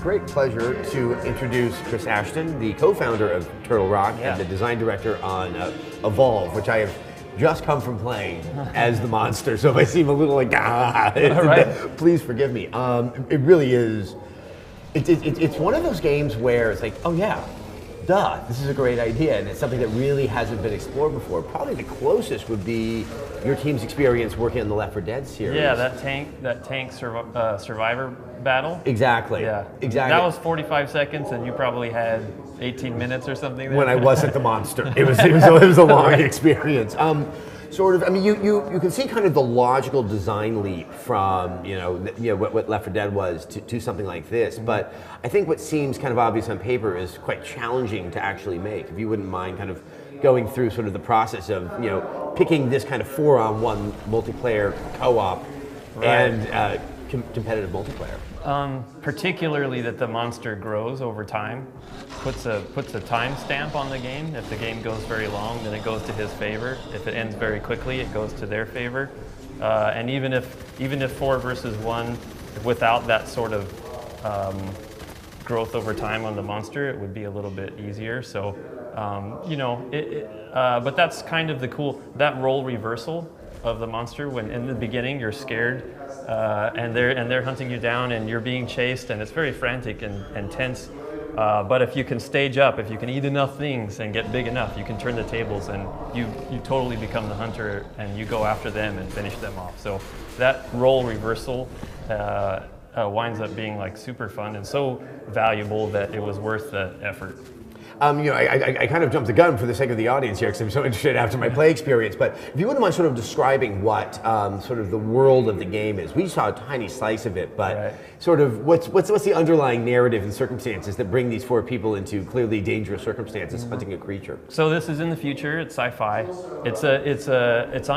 great pleasure to introduce Chris Ashton, the co-founder of Turtle Rock and the design director on Evolve, which I have just come from playing as the monster, so if I seem a little like, please forgive me. It really is, it's one of those games where it's like, oh yeah, duh, this is a great idea, and it's something that really hasn't been explored before. Probably the closest would be your team's experience working on the Left 4 Dead series. Yeah, that tank survivor battle. Exactly. Yeah, exactly. That was 45 seconds, and you probably had 18 minutes or something there. When I wasn't the monster, it was a long experience. Sort of. I mean, you can see kind of the logical design leap from what Left 4 Dead was to something like this. But I think what seems kind of obvious on paper is quite challenging to actually make. If you wouldn't mind kind of going through sort of the process of picking this kind of 4-on-1 multiplayer co-op and competitive multiplayer. Particularly that the monster grows over time, puts a time stamp on the game. If the game goes very long, then it goes to his favor. If it ends very quickly, it goes to their favor. And even if 4 versus 1, without that sort of growth over time on the monster, it would be a little bit easier. So, but that's kind of the cool, that role reversal of the monster. When in the beginning you're scared and they're hunting you down and you're being chased, and it's very frantic and tense. But if you can stage up, if you can eat enough things and get big enough, you can turn the tables and you totally become the hunter and you go after them and finish them off. So that role reversal winds up being like super fun and so valuable that it was worth the effort. I kind of jumped the gun for the sake of the audience here because I'm so interested after my play experience, but if you wouldn't mind sort of describing what sort of the world of the game is. We saw a tiny slice of it, but sort of what's the underlying narrative and circumstances that bring these 4 people into clearly dangerous circumstances hunting a creature? So this is in the future, it's sci-fi.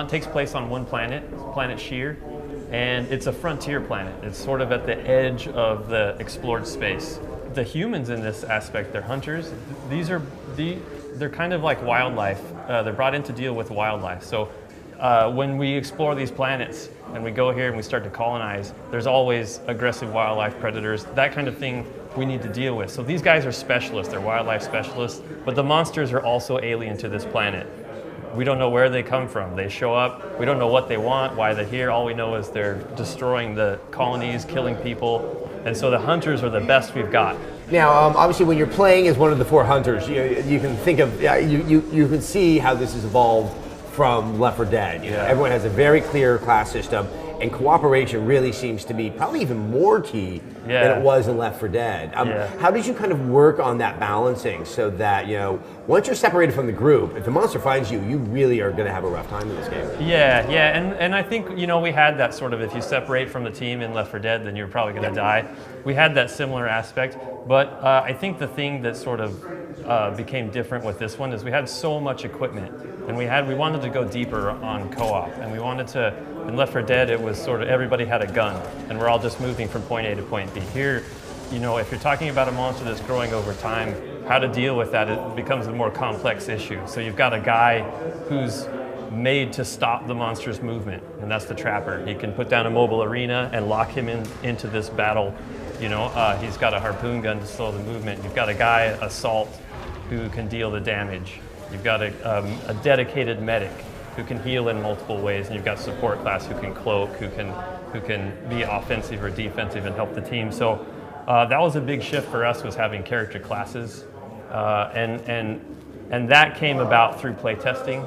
Takes place on one planet, planet Shear, and it's a frontier planet. It's sort of at the edge of the explored space. The humans in this aspect, they're hunters. They're kind of like wildlife. They're brought in to deal with wildlife. So when we explore these planets and we go here and we start to colonize, there's always aggressive wildlife predators, that kind of thing we need to deal with. So these guys are specialists, they're wildlife specialists, but the monsters are also alien to this planet. We don't know where they come from. They show up, we don't know what they want, why they're here. All we know is they're destroying the colonies, killing people. And so the hunters are the best we've got. Now, obviously, when you're playing as one of the 4 hunters, you can think of, you can see how this has evolved from Left 4 Dead. Everyone has a very clear class system, and cooperation really seems to be probably even more key than it was in Left 4 Dead. How did you kind of work on that balancing so that, once you're separated from the group, if the monster finds you, you really are going to have a rough time in this game? Yeah, and I think, we had that sort of, if you separate from the team in Left 4 Dead, then you're probably going to die. We had that similar aspect, but I think the thing that sort of became different with this one is we had so much equipment, and we wanted to go deeper on co-op, and we wanted to, in Left 4 Dead, it was sort of everybody had a gun, and we're all just moving from point A to point B. Here, if you're talking about a monster that's growing over time, how to deal with that, it becomes a more complex issue. So you've got a guy who's made to stop the monster's movement, and that's the trapper. He can put down a mobile arena and lock him into this battle. He's got a harpoon gun to slow the movement. You've got a guy, Assault, who can deal the damage. You've got a dedicated medic who can heal in multiple ways, and you've got support class who can cloak, who can be offensive or defensive and help the team. So that was a big shift for us, was having character classes, and that came about through playtesting.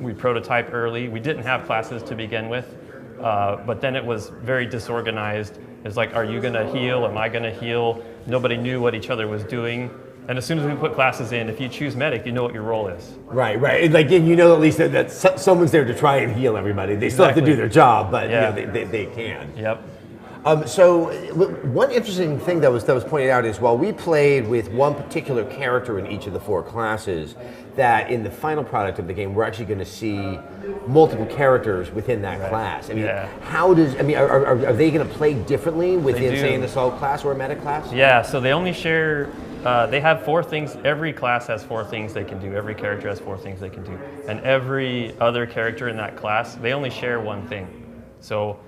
We prototyped early. We didn't have classes to begin with, but then it was very disorganized. It's like, are you going to heal? Am I going to heal? Nobody knew what each other was doing. And as soon as we put classes in, if you choose medic, you know what your role is. Right. Like, and at least that someone's there to try and heal everybody. They still have to do their job, but they can. Yep. So one interesting thing that was pointed out is while we played with one particular character in each of the 4 classes, that in the final product of the game we're actually going to see multiple characters within that class. I mean, are they going to play differently within, say, an assault class or a medic class? Yeah. So they only share. They have 4 things. Every class has 4 things they can do. Every character has 4 things they can do, and every other character in that class, they only share one thing. So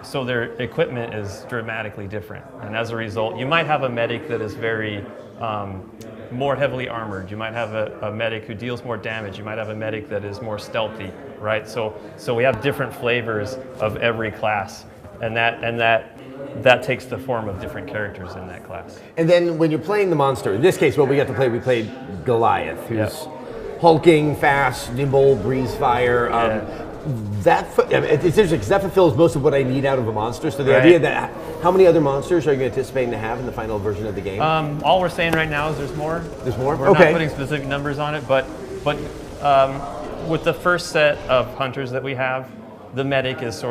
So their equipment is dramatically different. And as a result, you might have a medic that is very more heavily armored. You might have a medic who deals more damage. You might have a medic that is more stealthy, right? So we have different flavors of every class, and that takes the form of different characters in that class. And then when you're playing the monster, in this case, what we got to play, we played Goliath, who's hulking, fast, nimble, breeze fire. It's interesting because that fulfills most of what I need out of a monster. So the idea that, how many other monsters are you anticipating to have in the final version of the game? All we're saying right now is there's more. There's more? We're not putting specific numbers on it, but with the first set of hunters that we have, the medic has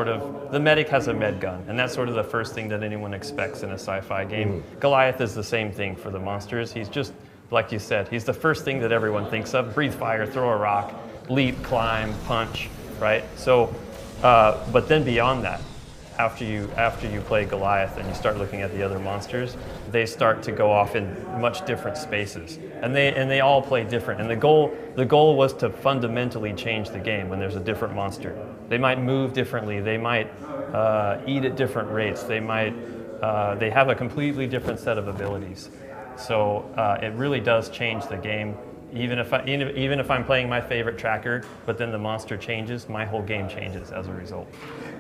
a med gun, and that's sort of the first thing that anyone expects in a sci-fi game. Goliath is the same thing for the monsters. He's just, like you said, he's the first thing that everyone thinks of. Breathe fire, throw a rock, leap, climb, punch, right? So, but then beyond that, after you play Goliath and you start looking at the other monsters, they start to go off in much different spaces, and they all play different. And the goal was to fundamentally change the game when there's a different monster. They might move differently. They might eat at different rates. They have a completely different set of abilities. So it really does change the game. Even if I'm playing my favorite tracker, but then the monster changes, my whole game changes as a result.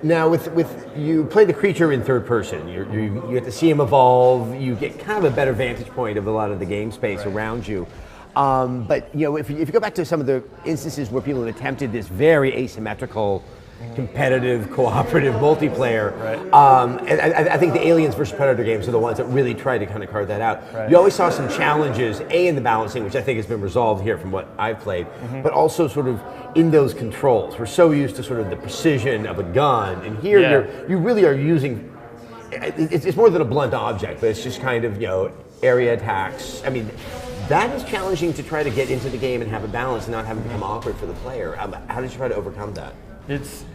Now, with you play the creature in third person. You get to see him evolve. You get kind of a better vantage point of a lot of the game space around you. But if you go back to some of the instances where people have attempted this very asymmetrical, competitive, cooperative multiplayer. And I think the Aliens versus Predator games are the ones that really try to kind of carve that out. You always saw some challenges, in the balancing, which I think has been resolved here from what I've played, but also sort of in those controls. We're so used to sort of the precision of a gun, and here you really are using, it's more than a blunt object, but it's just kind of, area attacks. I mean, that is challenging to try to get into the game and have a balance and not have it become awkward for the player. How did you try to overcome that? It's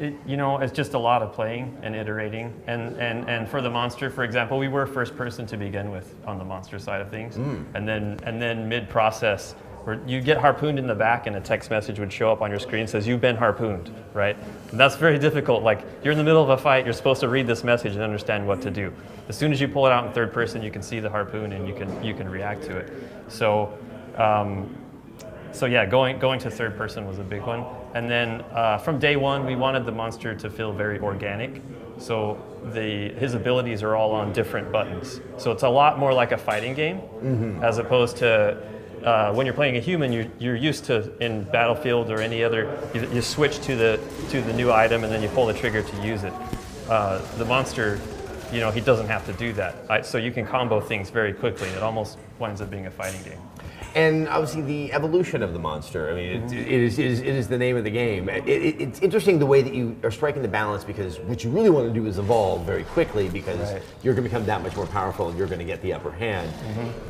just a lot of playing and iterating, and for the monster, for example, we were first person to begin with on the monster side of things, and then mid process, where you get harpooned in the back, and a text message would show up on your screen that says you've been harpooned, right? And that's very difficult. Like, you're in the middle of a fight, you're supposed to read this message and understand what to do. As soon as you pull it out in third person, you can see the harpoon and you can react to it. So yeah, going to third person was a big one. And then from day one, we wanted the monster to feel very organic. So his abilities are all on different buttons. So it's a lot more like a fighting game, as opposed to when you're playing a human, you're used to, in Battlefield or any other, you switch to the new item and then you pull the trigger to use it. The monster, he doesn't have to do that. So you can combo things very quickly. It almost winds up being a fighting game. And obviously the evolution of the monster, I mean, it is the name of the game. It's interesting the way that you are striking the balance, because what you really want to do is evolve very quickly, because you're going to become that much more powerful and you're going to get the upper hand.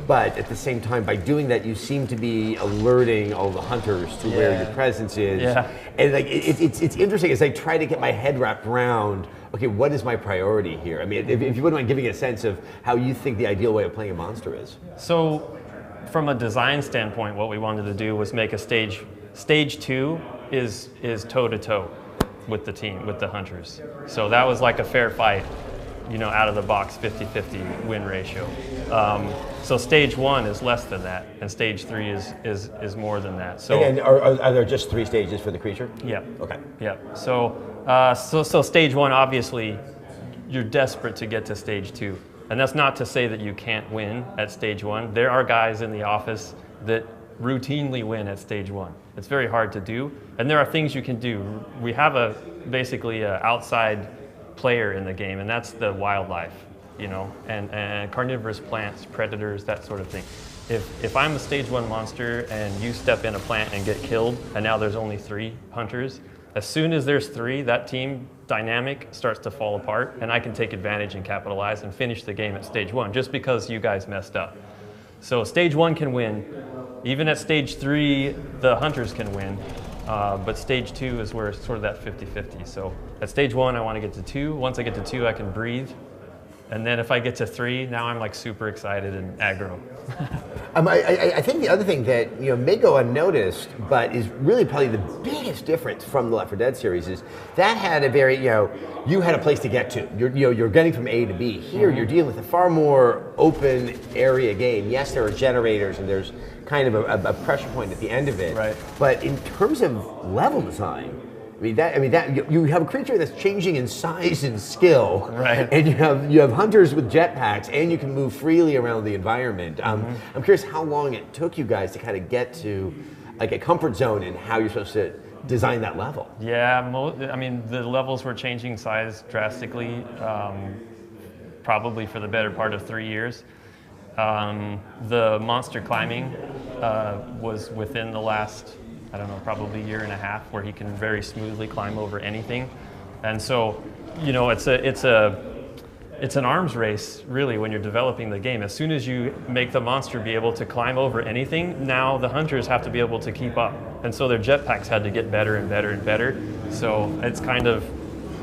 But at the same time, by doing that, you seem to be alerting all the hunters to where your presence is. And like it's interesting as I try to get my head wrapped around, okay, what is my priority here? I mean, if you wouldn't mind giving a sense of how you think the ideal way of playing a monster is. So, from a design standpoint, what we wanted to do was make a stage. Stage 2 is toe-to-toe with the team, with the hunters. So that was like a fair fight, out of the box, 50-50 win ratio. So stage 1 is less than that, and stage 3 is more than that. So and are there just 3 stages for the creature? Yeah. Okay. Yeah. So stage 1, obviously, you're desperate to get to stage 2. And that's not to say that you can't win at stage 1. There are guys in the office that routinely win at stage 1. It's very hard to do, and there are things you can do. We have basically an outside player in the game, and that's the wildlife, and carnivorous plants, predators, that sort of thing. If I'm a stage 1 monster and you step in a plant and get killed, and now there's only 3 hunters, as soon as there's 3, that team dynamic starts to fall apart, and I can take advantage and capitalize and finish the game at stage 1 just because you guys messed up. So stage 1 can win. Even at stage 3, the hunters can win, but stage 2 is where it's sort of that 50-50. So at stage 1, I want to get to 2. Once I get to 2, I can breathe. And then if I get to 3, now I'm like super excited and aggro. I think the other thing that may go unnoticed, but is really probably the biggest biggest difference from the Left 4 Dead series is that had a very, you had a place to get to. You're getting from A to B. Here, you're dealing with a far more open area game. Yes, there are generators and there's kind of a pressure point at the end of it. Right. But in terms of level design, you have a creature that's changing in size and skill, right? And you have hunters with jetpacks, and you can move freely around the environment. I'm curious how long it took you guys to kind of get to like a comfort zone and how you're supposed to design that level. Yeah, I mean the levels were changing size drastically, probably for the better part of 3 years. The monster climbing was within the last, I don't know, probably year and a half, where he can very smoothly climb over anything. And so, it's an arms race, really, when you're developing the game. As soon as you make the monster be able to climb over anything, now the hunters have to be able to keep up. And so their jetpacks had to get better and better and better. So it's kind of...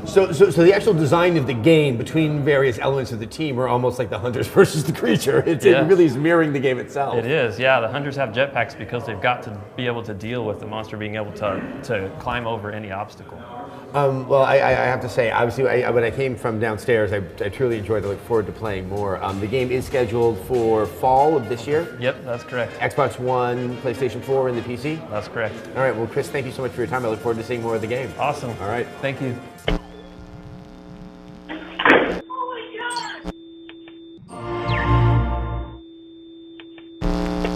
So the actual design of the game between various elements of the team are almost like the hunters versus the creature. It really is mirroring the game itself. It is, yeah. The hunters have jetpacks because they've got to be able to deal with the monster being able to climb over any obstacle. Well, I have to say, obviously, when I came from downstairs, I truly enjoyed it. I look forward to playing more. The game is scheduled for fall of this year. Yep, that's correct. Xbox One, PlayStation 4, and the PC? That's correct. All right, well, Chris, thank you so much for your time. I look forward to seeing more of the game. Awesome. All right. Thank you.